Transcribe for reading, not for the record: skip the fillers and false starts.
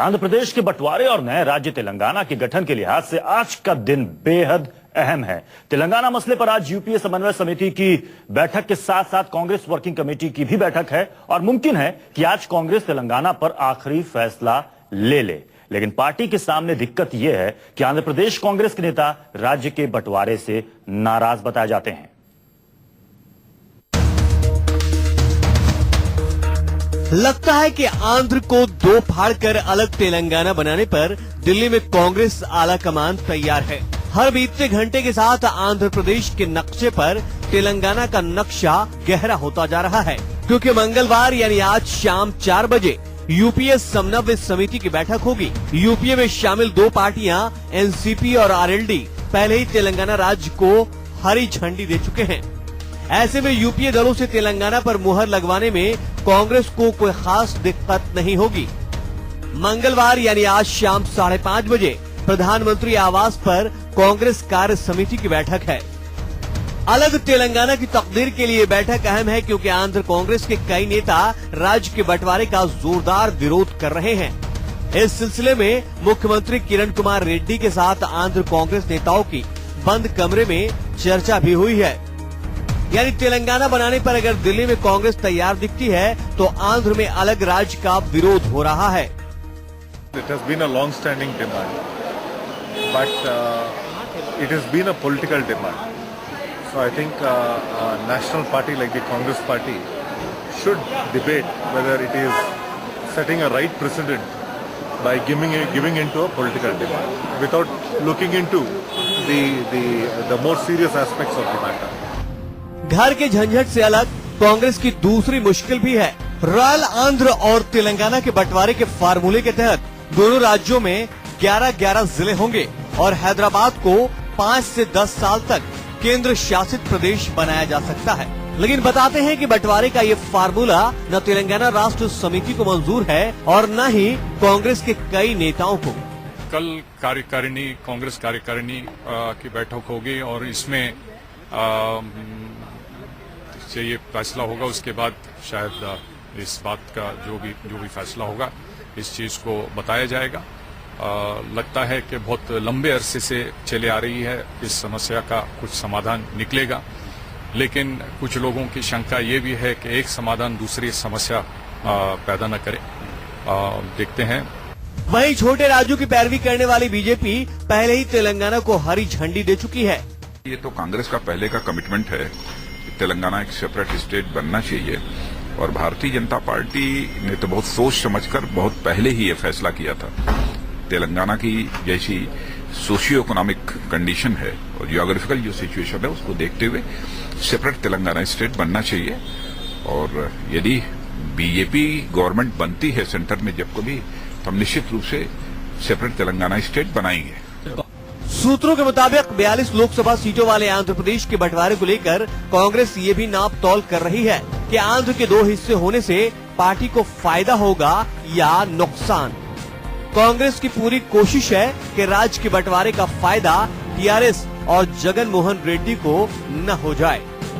आंध्र प्रदेश के बंटवारे और नए राज्य तेलंगाना के गठन के लिहाज से आज का दिन बेहद अहम है। तेलंगाना मसले पर आज यूपीए समन्वय समिति की बैठक के साथ साथ कांग्रेस वर्किंग कमेटी की भी बैठक है और मुमकिन है कि आज कांग्रेस तेलंगाना पर आखिरी फैसला ले ले। लेकिन पार्टी के सामने दिक्कत यह है कि आंध्र प्रदेश कांग्रेस के नेता राज्य के बंटवारे से नाराज बताए जाते हैं। लगता है कि आंध्र को दो फाड़कर अलग तेलंगाना बनाने पर दिल्ली में कांग्रेस आला कमान तैयार है। हर बीतते घंटे के साथ आंध्र प्रदेश के नक्शे पर तेलंगाना का नक्शा गहरा होता जा रहा है, क्योंकि मंगलवार यानी आज शाम 4 बजे यूपीए समन्वय समिति की बैठक होगी। यूपीए में शामिल दो पार्टियां एनसीपी और आरएलडी पहले ही तेलंगाना राज्य को हरी झंडी दे चुके हैं। ऐसे में यूपीए दलों से तेलंगाना पर मुहर लगवाने में कांग्रेस को कोई खास दिक्कत नहीं होगी। मंगलवार यानी आज शाम 5:30 बजे प्रधानमंत्री आवास पर कांग्रेस कार्य समिति की बैठक है। अलग तेलंगाना की तकदीर के लिए बैठक अहम है, क्योंकि आंध्र कांग्रेस के कई नेता राज्य के बंटवारे का जोरदार विरोध कर रहे हैं। इस सिलसिले में मुख्यमंत्री किरण कुमार रेड्डी के साथ आंध्र कांग्रेस नेताओं की बंद कमरे में चर्चा भी हुई है। यानी तेलंगाना बनाने पर अगर दिल्ली में कांग्रेस तैयार दिखती है तो आंध्र में अलग राज्य का विरोध हो रहा है। It has been a long-standing demand, but it has been a political demand. So I think a national party like the Congress Party should debate whether it is setting a right precedent by giving into a political demand without looking into the more serious aspects of the matter. घर के झंझट से अलग कांग्रेस की दूसरी मुश्किल भी है। रॉयल आंध्र और तेलंगाना के बंटवारे के फार्मूले के तहत दोनों राज्यों में 11-11 जिले होंगे और हैदराबाद को 5 से 10 साल तक केंद्र शासित प्रदेश बनाया जा सकता है। लेकिन बताते हैं कि बंटवारे का ये फार्मूला न तेलंगाना राष्ट्र समिति को मंजूर है और न ही कांग्रेस के कई नेताओं को। कल कांग्रेस कार्यकारिणी की बैठक होगी और इसमें से ये फैसला होगा। उसके बाद शायद इस बात का जो भी फैसला होगा इस चीज को बताया जाएगा। लगता है कि बहुत लंबे अरसे से चले आ रही है, इस समस्या का कुछ समाधान निकलेगा, लेकिन कुछ लोगों की शंका ये भी है कि एक समाधान दूसरी समस्या पैदा न करे। देखते हैं। वहीं छोटे राज्यों की पैरवी करने वाली बीजेपी पहले ही तेलंगाना को हरी झंडी दे चुकी है। ये तो कांग्रेस का पहले का कमिटमेंट है कि तेलंगाना एक सेपरेट स्टेट बनना चाहिए और भारतीय जनता पार्टी ने तो बहुत सोच समझकर बहुत पहले ही ये फैसला किया था। तेलंगाना की जैसी सोशियो इकोनॉमिक कंडीशन है और जियोग्राफिकल जो सिचुएशन है उसको देखते हुए सेपरेट तेलंगाना स्टेट बनना चाहिए। और यदि बीजेपी गवर्नमेंट बनती है सेंटर में जब कभी, तो हम निश्चित रूप से सेपरेट तेलंगाना स्टेट बनाएंगे। सूत्रों के मुताबिक 42 लोकसभा सीटों वाले आंध्र प्रदेश के बंटवारे को लेकर कांग्रेस ये भी नाप तौल कर रही है कि आंध्र के 2 हिस्से होने से पार्टी को फायदा होगा या नुकसान। कांग्रेस की पूरी कोशिश है कि राज्य के बंटवारे का फायदा टीआरएस और जगन मोहन रेड्डी को न हो जाए।